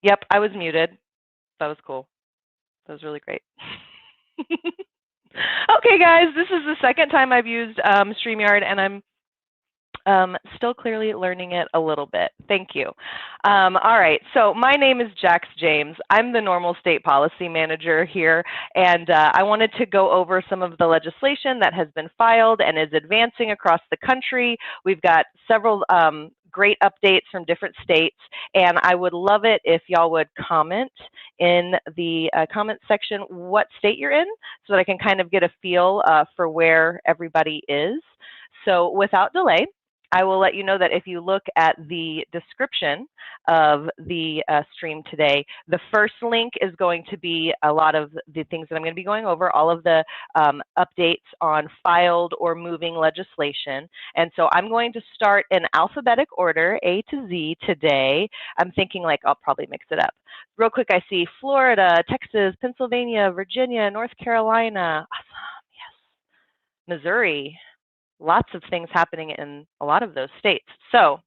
Yep, I was muted. That was cool. That was really great. Okay, guys, this is the second time I've used StreamYard, and I'm still clearly learning it a little bit. Thank you. All right, so my name is Jax James. I'm the NORML State Policy Manager here, and I wanted to go over some of the legislation that has been filed and is advancing across the country. We've got several great updates from different states, and I would love it if y'all would comment in the comment section what state you're in so that I can kind of get a feel for where everybody is. So without delay, I will let you know that if you look at the description of the stream today, the first link is going to be a lot of the things that I'm going to be going over, all of the updates on filed or moving legislation. And so I'm going to start in alphabetic order, A to Z today. I'm thinking like I'll probably mix it up. Real quick, I see Florida, Texas, Pennsylvania, Virginia, North Carolina. Awesome, yes. Missouri. Lots of things happening in a lot of those states. So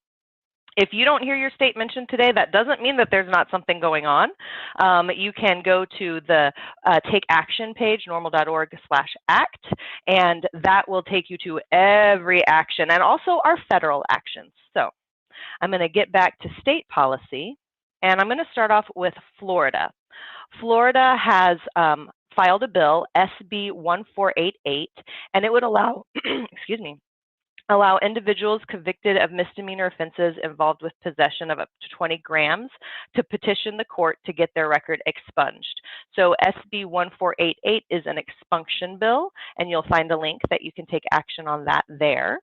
if you don't hear your state mentioned today, that doesn't mean that there's not something going on. You can go to the Take Action page, normal.org/act, and that will take you to every action and also our federal actions. So I'm going to get back to state policy, and I'm going to start off with Florida. Florida has filed a bill, SB 1488, and it would allow, excuse me, allow individuals convicted of misdemeanor offenses involved with possession of up to 20 grams to petition the court to get their record expunged. So SB 1488 is an expunction bill, and you'll find a link that you can take action on that there.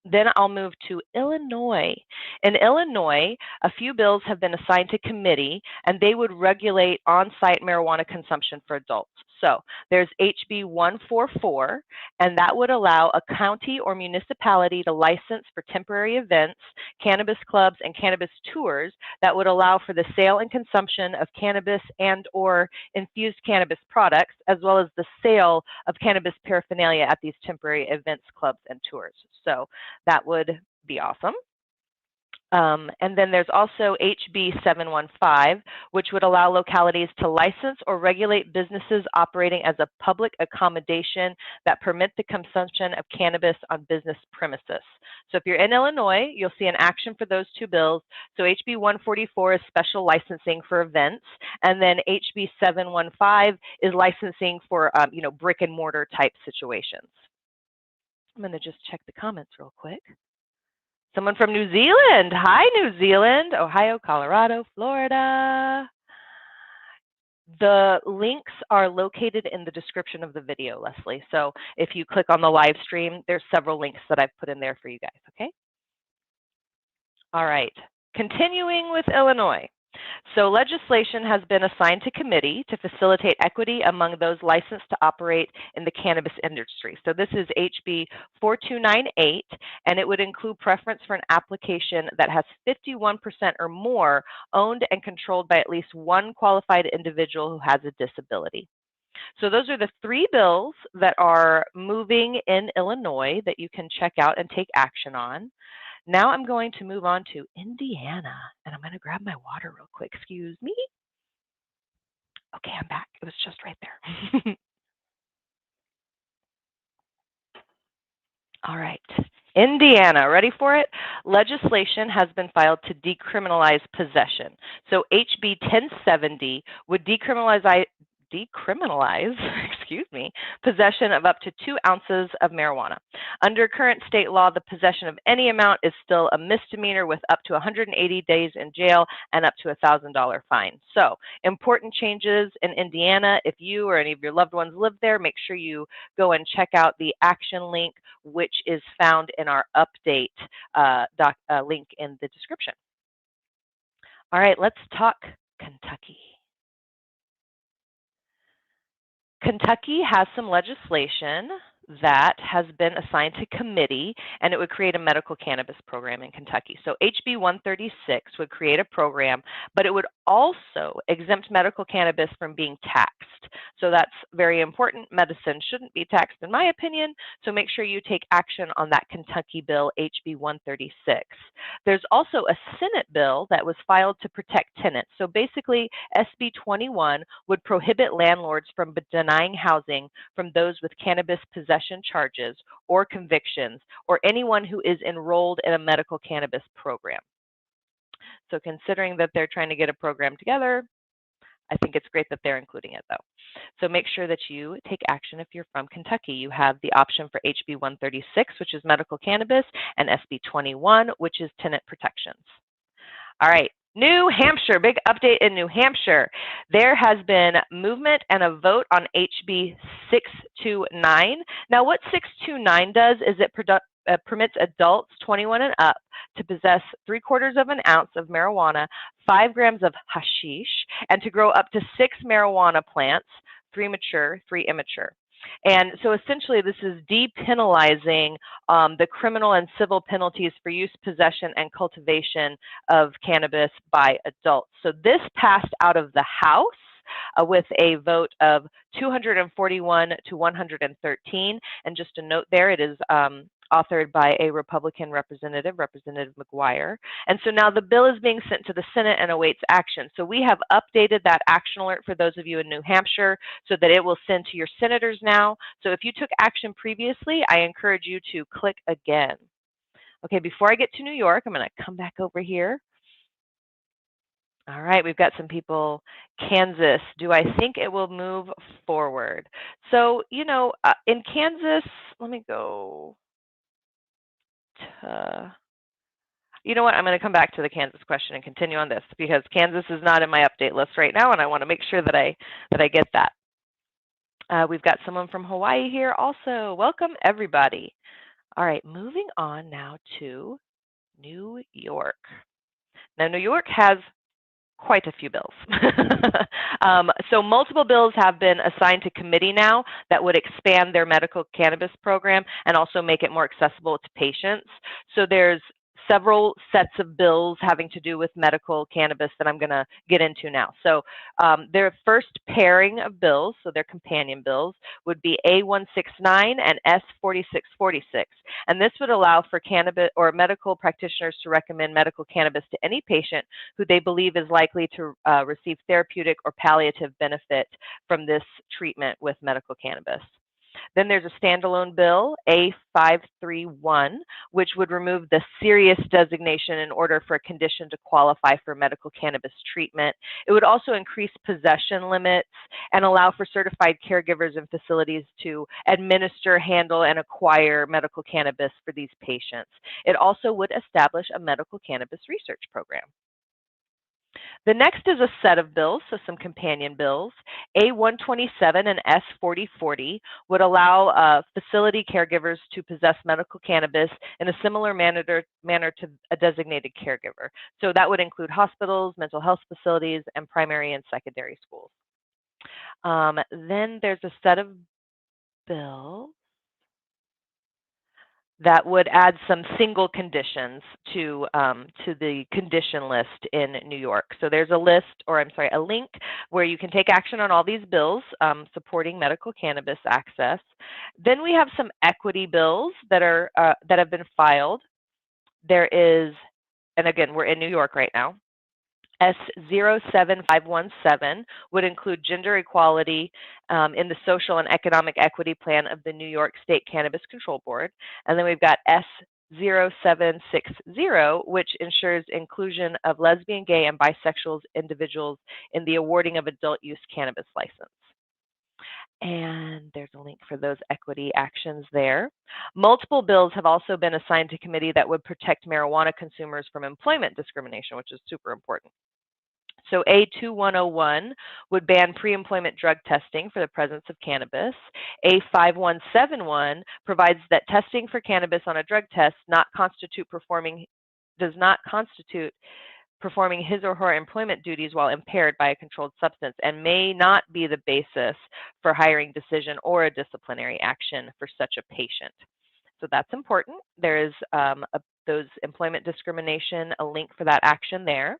Then I'll move to Illinois. In Illinois, a few bills have been assigned to committee, and they would regulate on-site marijuana consumption for adults. So there's HB 144, and that would allow a county or municipality to license for temporary events, cannabis clubs, and cannabis tours that would allow for the sale and consumption of cannabis and or infused cannabis products, as well as the sale of cannabis paraphernalia at these temporary events, clubs, and tours. So that would be awesome. And then there's also HB 715, which would allow localities to license or regulate businesses operating as a public accommodation that permit the consumption of cannabis on business premises. So if you're in Illinois, you'll see an action for those two bills. So HB 144 is special licensing for events, and then HB 715 is licensing for brick and mortar type situations. I'm going to just check the comments real quick. Someone from New Zealand. Hi, New Zealand. Ohio, Colorado, Florida. The links are located in the description of the video, Leslie. So if you click on the live stream, there's several links that I've put in there for you guys, okay? All right. Continuing with Illinois. So legislation has been assigned to committee to facilitate equity among those licensed to operate in the cannabis industry. So this is HB 4298, and it would include preference for an application that has 51% or more owned and controlled by at least one qualified individual who has a disability. So those are the three bills that are moving in Illinois that you can check out and take action on. Now I'm going to move on to Indiana, and I'm going to grab my water real quick. Excuse me. Okay, I'm back. It was just right there. All right. Indiana, ready for it? Legislation has been filed to decriminalize possession. So HB 1070 would decriminalize, possession of up to 2 ounces of marijuana. Under current state law, the possession of any amount is still a misdemeanor with up to 180 days in jail and up to a $1,000 fine. So important changes in Indiana. If you or any of your loved ones live there, make sure you go and check out the action link, which is found in our update link in the description. All right, let's talk Kentucky. Kentucky has some legislation that has been assigned to committee, and it would create a medical cannabis program in Kentucky. So HB 136 would create a program, but it would also exempt medical cannabis from being taxed. So that's very important. Medicine shouldn't be taxed, in my opinion. So make sure you take action on that Kentucky bill, HB 136. There's also a Senate bill that was filed to protect tenants. So basically, SB 21 would prohibit landlords from denying housing from those with cannabis possession charges or convictions, or anyone who is enrolled in a medical cannabis program. So considering that they're trying to get a program together, I think it's great that they're including it, though. So make sure that you take action if you're from Kentucky. You have the option for HB 136, which is medical cannabis, and SB 21, which is tenant protections. All right. New Hampshire, big update in New Hampshire. There has been movement and a vote on HB 629. Now, what 629 does is it permits adults 21 and up to possess 3/4 of an ounce of marijuana, 5 grams of hashish, and to grow up to 6 marijuana plants, 3 mature, 3 immature. And so essentially this is depenalizing the criminal and civil penalties for use, possession, and cultivation of cannabis by adults. So this passed out of the House with a vote of 241 to 113. And just a note there, it is authored by a Republican representative, Representative McGuire. And so now the bill is being sent to the Senate and awaits action. So we have updated that action alert for those of you in New Hampshire so that it will send to your senators now. So if you took action previously, I encourage you to click again. Okay, before I get to New York, I'm going to come back over here. All right, we've got some people. Kansas, do I think it will move forward? So, you know, in Kansas, let me go to, you know what, I'm going to come back to the Kansas question and continue on this because Kansas is not in my update list right now, and I want to make sure that I get that. We've got someone from Hawaii here also. Welcome, everybody. All right, moving on now to New York. Now, New York has quite a few bills. So multiple bills have been assigned to committee now that would expand their medical cannabis program and also make it more accessible to patients. So there's several sets of bills having to do with medical cannabis that I'm going to get into now. So their first pairing of bills, so their companion bills, would be A169 and S4646. And this would allow for cannabis or medical practitioners to recommend medical cannabis to any patient who they believe is likely to receive therapeutic or palliative benefit from this treatment with medical cannabis. Then there's a standalone bill, A531, which would remove the serious designation in order for a condition to qualify for medical cannabis treatment. It would also increase possession limits and allow for certified caregivers and facilities to administer, handle, and acquire medical cannabis for these patients. It also would establish a medical cannabis research program. The next is a set of bills, so some companion bills. A127 and S4040 would allow facility caregivers to possess medical cannabis in a similar manner to a designated caregiver. So that would include hospitals, mental health facilities, and primary and secondary schools. Then there's a set of bills that would add some single conditions to the condition list in New York. So there's a link where you can take action on all these bills supporting medical cannabis access. Then we have some equity bills that have been filed. There is, and again, we're in New York right now. S07517 would include gender equality in the social and economic equity plan of the New York State Cannabis Control Board. And then we've got S0760, which ensures inclusion of lesbian, gay, and bisexual individuals in the awarding of adult use cannabis license. And there's a link for those equity actions there. Multiple bills have also been assigned to committee that would protect marijuana consumers from employment discrimination, which is super important. So A2101 would ban pre-employment drug testing for the presence of cannabis. A5171 provides that testing for cannabis on a drug test does not constitute performing his or her employment duties while impaired by a controlled substance and may not be the basis for hiring decision or a disciplinary action for such a patient. So that's important. There is those employment discrimination, a link for that action there.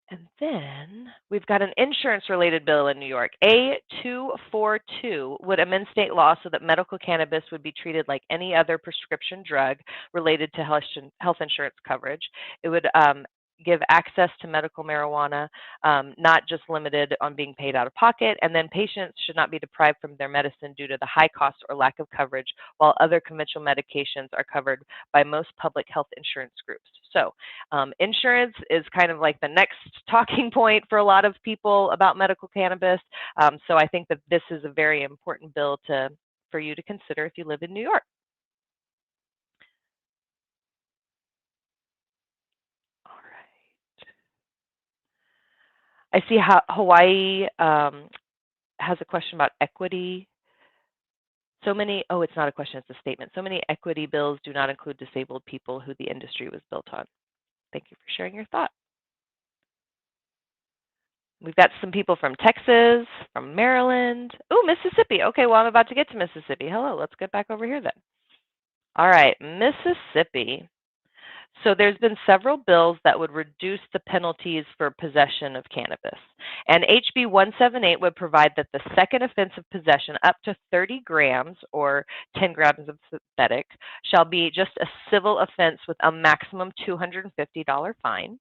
And then we've got an insurance-related bill in New York. A242 would amend state law so that medical cannabis would be treated like any other prescription drug related to health insurance coverage. It would give access to medical marijuana, not just limited on being paid out of pocket, and then patients should not be deprived from their medicine due to the high cost or lack of coverage, while other conventional medications are covered by most public health insurance groups. So insurance is kind of like the next talking point for a lot of people about medical cannabis. So I think that this is a very important bill for you to consider if you live in New York. I see how Hawaii has a question about equity. It's not a question, it's a statement. So many equity bills do not include disabled people who the industry was built on. Thank you for sharing your thought. We've got some people from Texas, from Maryland. Oh, Mississippi. Okay, well, I'm about to get to Mississippi. Hello, let's get back over here then. All right, Mississippi. So there's been several bills that would reduce the penalties for possession of cannabis. And HB 178 would provide that the second offense of possession up to 30 grams or 10 grams of synthetic shall be just a civil offense with a maximum $250 fine.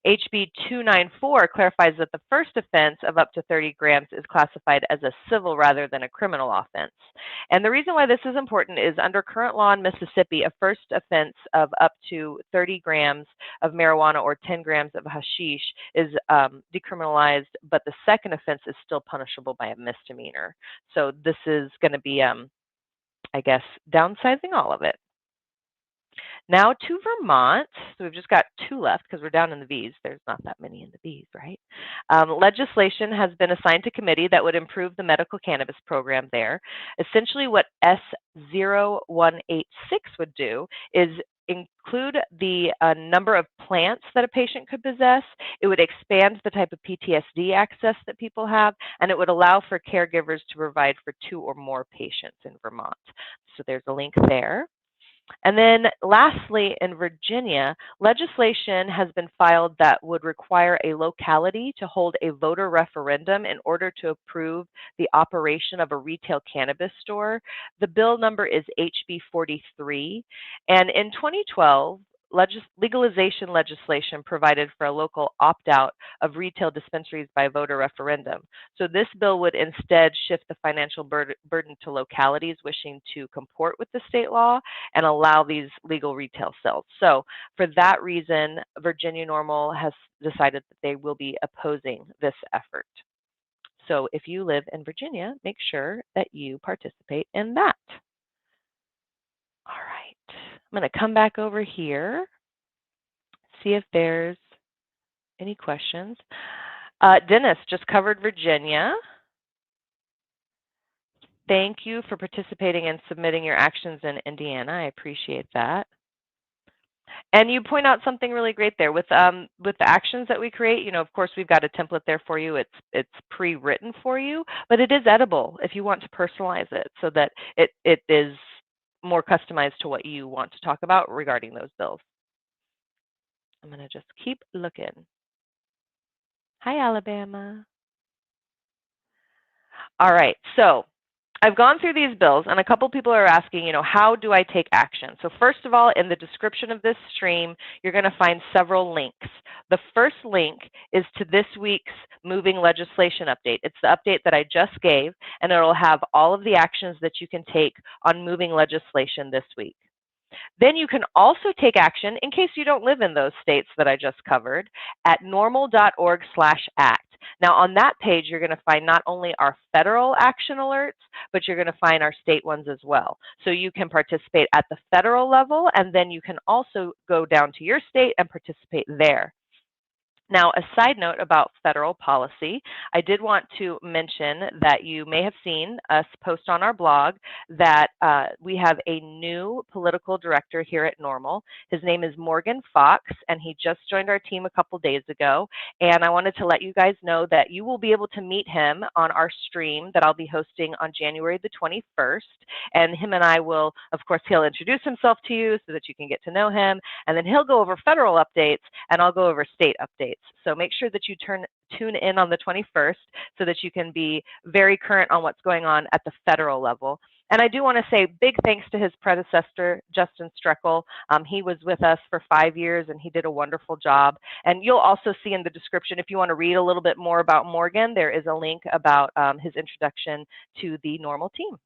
HB 294 clarifies that the first offense of up to 30 grams is classified as a civil rather than a criminal offense. And the reason why this is important is under current law in Mississippi, a first offense of up to 30 grams of marijuana or 10 grams of hashish is decriminalized, but the second offense is still punishable by a misdemeanor. So this is going to be, I guess, downsizing all of it. Now to Vermont. So we've just got 2 left because we're down in the V's. There's not that many in the V's, right? Legislation has been assigned to committee that would improve the medical cannabis program there. Essentially what S0186 would do is include the number of plants that a patient could possess. It would expand the type of PTSD access that people have, and it would allow for caregivers to provide for 2 or more patients in Vermont. So there's a link there. And then lastly, in Virginia, legislation has been filed that would require a locality to hold a voter referendum in order to approve the operation of a retail cannabis store. The bill number is HB 43. And in 2012, legalization legislation provided for a local opt-out of retail dispensaries by voter referendum. So this bill would instead shift the financial burden to localities wishing to comport with the state law and allow these legal retail sales. So for that reason, Virginia NORML has decided that they will be opposing this effort. So if you live in Virginia, make sure that you participate in that. All right, I'm going to come back over here, see if there's any questions. Dennis just covered Virginia. Thank you for participating and submitting your actions in Indiana. I appreciate that. And you point out something really great there with the actions that we create. You know, of course, we've got a template there for you. It's pre-written for you, but it is editable if you want to personalize it so that it is more customized to what you want to talk about regarding those bills. I'm going to just keep looking. Hi, Alabama. All right, so I've gone through these bills, and a couple people are asking, you know, how do I take action? So first of all, in the description of this stream, you're going to find several links. The first link is to this week's moving legislation update. It's the update that I just gave, and it'll have all of the actions that you can take on moving legislation this week. Then you can also take action, in case you don't live in those states that I just covered, at norml.org/act. Now on that page, you're going to find not only our federal action alerts, but you're going to find our state ones as well. So you can participate at the federal level, and then you can also go down to your state and participate there. Now, a side note about federal policy, I did want to mention that you may have seen us post on our blog that we have a new political director here at NORML. His name is Morgan Fox, and he just joined our team a couple days ago. And I wanted to let you guys know that you will be able to meet him on our stream that I'll be hosting on January the 21st. And him and I will, of course, he'll introduce himself to you so that you can get to know him. And then he'll go over federal updates, and I'll go over state updates. So make sure that you tune in on the 21st so that you can be very current on what's going on at the federal level. And I do want to say big thanks to his predecessor, Justin Streckel. He was with us for 5 years, and he did a wonderful job. And you'll also see in the description, if you want to read a little bit more about Morgan, there is a link about his introduction to the NORML team.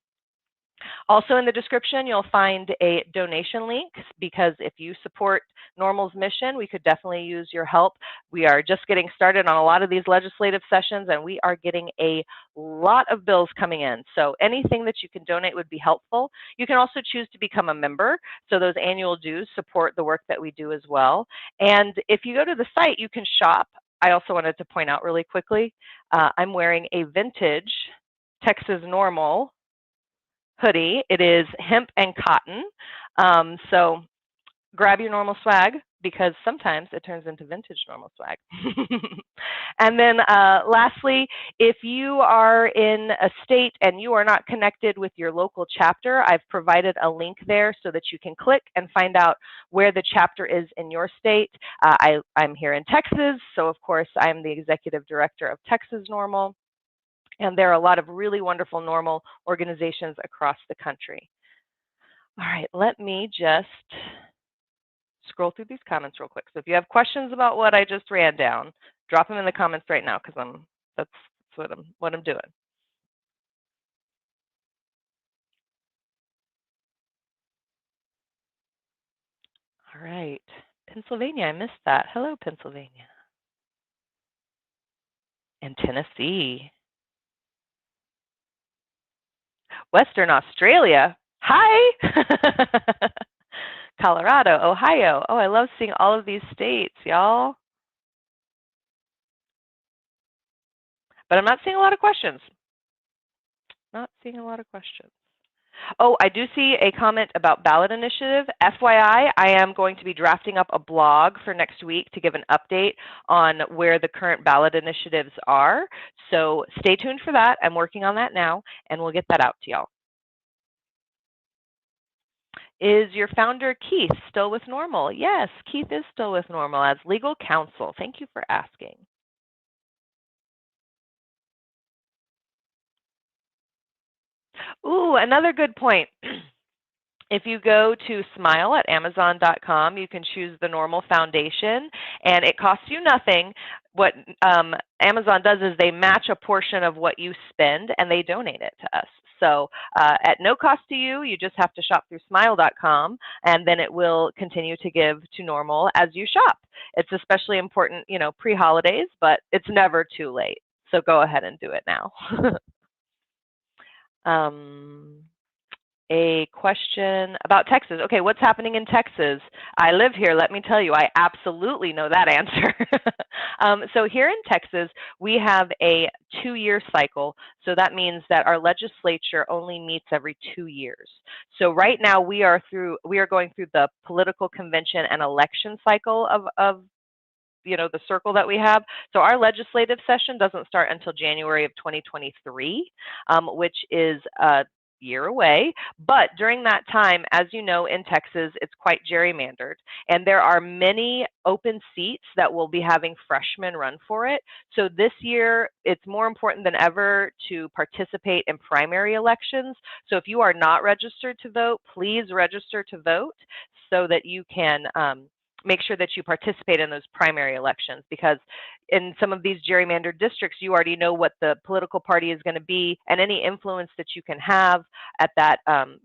Also in the description, you'll find a donation link, because if you support NORML's mission, we could definitely use your help. We are just getting started on a lot of these legislative sessions, and we are getting a lot of bills coming in. So anything that you can donate would be helpful. You can also choose to become a member, so those annual dues support the work that we do as well. And if you go to the site, you can shop. I also wanted to point out really quickly, I'm wearing a vintage Texas NORML hoodie. It is hemp and cotton. So grab your NORML swag, because sometimes it turns into vintage NORML swag. And then lastly, if you are in a state and you are not connected with your local chapter, I've provided a link there so that you can click and find out where the chapter is in your state. I'm here in Texas, so of course I'm the executive director of Texas NORML. And there are a lot of really wonderful NORML organizations across the country. All right, let me just scroll through these comments real quick. So if you have questions about what I just ran down, drop them in the comments right now, because that's what I'm doing. All right, Pennsylvania, I missed that. Hello, Pennsylvania. And Tennessee. Western Australia. Hi. Colorado, Ohio. Oh, I love seeing all of these states, y'all. But I'm not seeing a lot of questions. Not seeing a lot of questions. Oh, I do see a comment about ballot initiative. FYI, I am going to be drafting up a blog for next week to give an update on where the current ballot initiatives are. So stay tuned for that. I'm working on that now, and we'll get that out to y'all. Is your founder, Keith, still with NORML? Yes, Keith is still with NORML as legal counsel. Thank you for asking. Ooh, another good point. If you go to smile@amazon.com, you can choose the NORML Foundation, and it costs you nothing. What Amazon does is they match a portion of what you spend, and they donate it to us. So at no cost to you, you just have to shop through smile.com, and then it will continue to give to NORML as you shop. It's especially important, you know, pre-holidays, but it's never too late. So go ahead and do it now. A question about Texas. Okay, what's happening in Texas? I live here. Let me tell you, I absolutely know that answer. So here in Texas, we have a 2-year cycle. So that means that our legislature only meets every 2 years. So right now we are going through the political convention and election cycle of the circle that we have. So our legislative session doesn't start until January of 2023, which is a year away. But during that time, as you know, in Texas, it's quite gerrymandered. And there are many open seats that will be having freshmen run for it. So this year, it's more important than ever to participate in primary elections. So if you are not registered to vote, please register to vote so that you can make sure that you participate in those primary elections, because in some of these gerrymandered districts, you already know what the political party is going to be, and any influence that you can have at that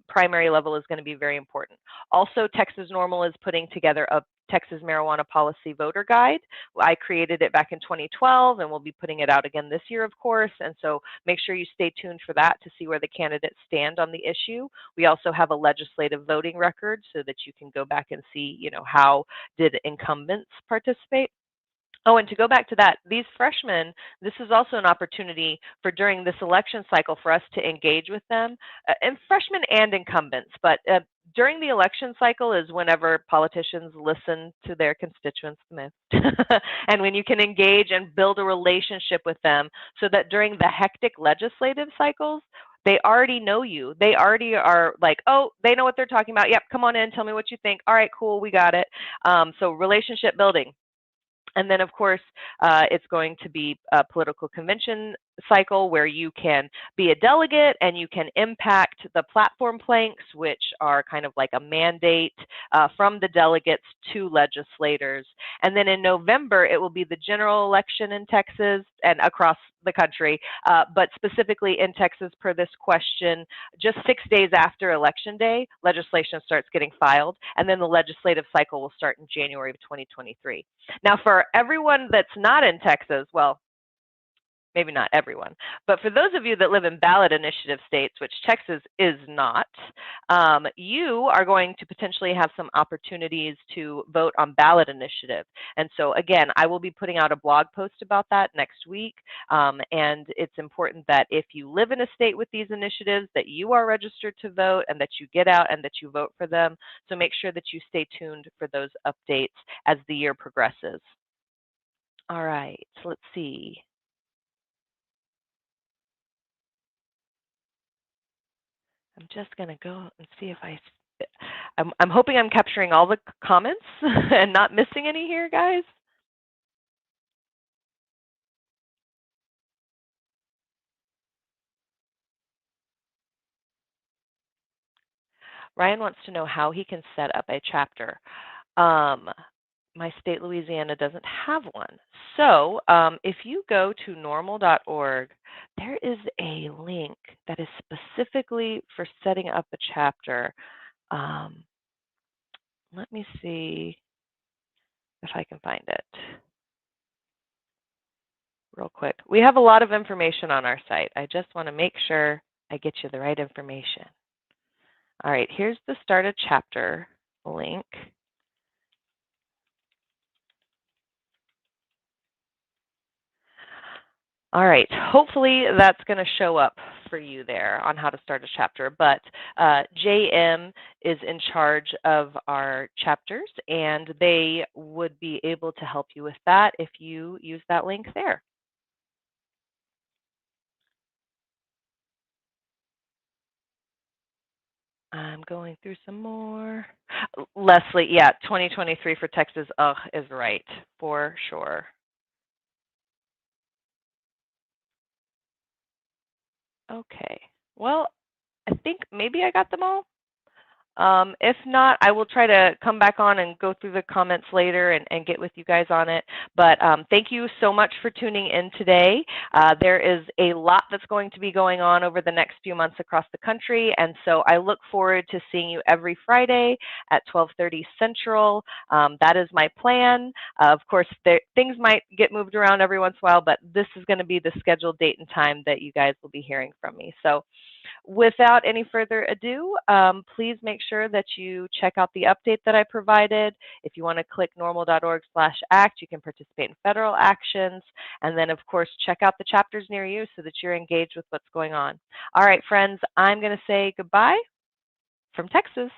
primary level is going to be very important. Also, Texas NORML is putting together a Texas Marijuana Policy Voter Guide. I created it back in 2012, and we'll be putting it out again this year, of course, and so make sure you stay tuned for that to see where the candidates stand on the issue. We also have a legislative voting record so that you can go back and see, how did incumbents participate. Oh, and to go back to that, these freshmen, this is also an opportunity for during this election cycle for us to engage with them, and freshmen and incumbents. But during the election cycle is whenever politicians listen to their constituents the most. And when you can engage and build a relationship with them so that during the hectic legislative cycles, they already know you. They already are like, oh, they know what they're talking about. Yep, come on in, tell me what you think. All right, cool, we got it. So relationship building. And then, of course, it's going to be a political convention cycle where you can be a delegate and you can impact the platform planks, which are kind of like a mandate from the delegates to legislators. And then in November, it will be the general election in Texas and across the country, but specifically in Texas per this question, just 6 days after Election Day, legislation starts getting filed, and then the legislative cycle will start in January of 2023. Now, for everyone that's not in Texas, well, maybe not everyone, but for those of you that live in ballot initiative states, which Texas is not, you are going to potentially have some opportunities to vote on ballot initiative. And so again, I will be putting out a blog post about that next week. And it's important that if you live in a state with these initiatives, that you are registered to vote and that you get out and that you vote for them. So make sure that you stay tuned for those updates as the year progresses. All right, so let's see. I'm just going to go and see if I'm hoping I'm capturing all the comments and not missing any here, guys. Ryan wants to know how he can set up a chapter. My state, Louisiana, doesn't have one. So if you go to NORML.org, there is a link that is specifically for setting up a chapter. Let me see if I can find it real quick. We have a lot of information on our site. I just want to make sure I get you the right information. All right, here's the Start a Chapter link. All right, hopefully that's going to show up for you there on how to start a chapter. But JM is in charge of our chapters, and they would be able to help you with that if you use that link there. I'm going through some more. Leslie, yeah, 2023 for Texas is right, for sure. Okay, well, I think maybe I got them all. If not, I will try to come back on and go through the comments later and get with you guys on it. But thank you so much for tuning in today. There is a lot that's going to be going on over the next few months across the country. And so I look forward to seeing you every Friday at 12:30 Central. That is my plan. Of course, things might get moved around every once in a while, but this is going to be the scheduled date and time that you guys will be hearing from me. So without any further ado, please make sure that you check out the update that I provided. If you want to click normal.org/act, you can participate in federal actions. And then, of course, check out the chapters near you so that you're engaged with what's going on. All right, friends, I'm going to say goodbye from Texas.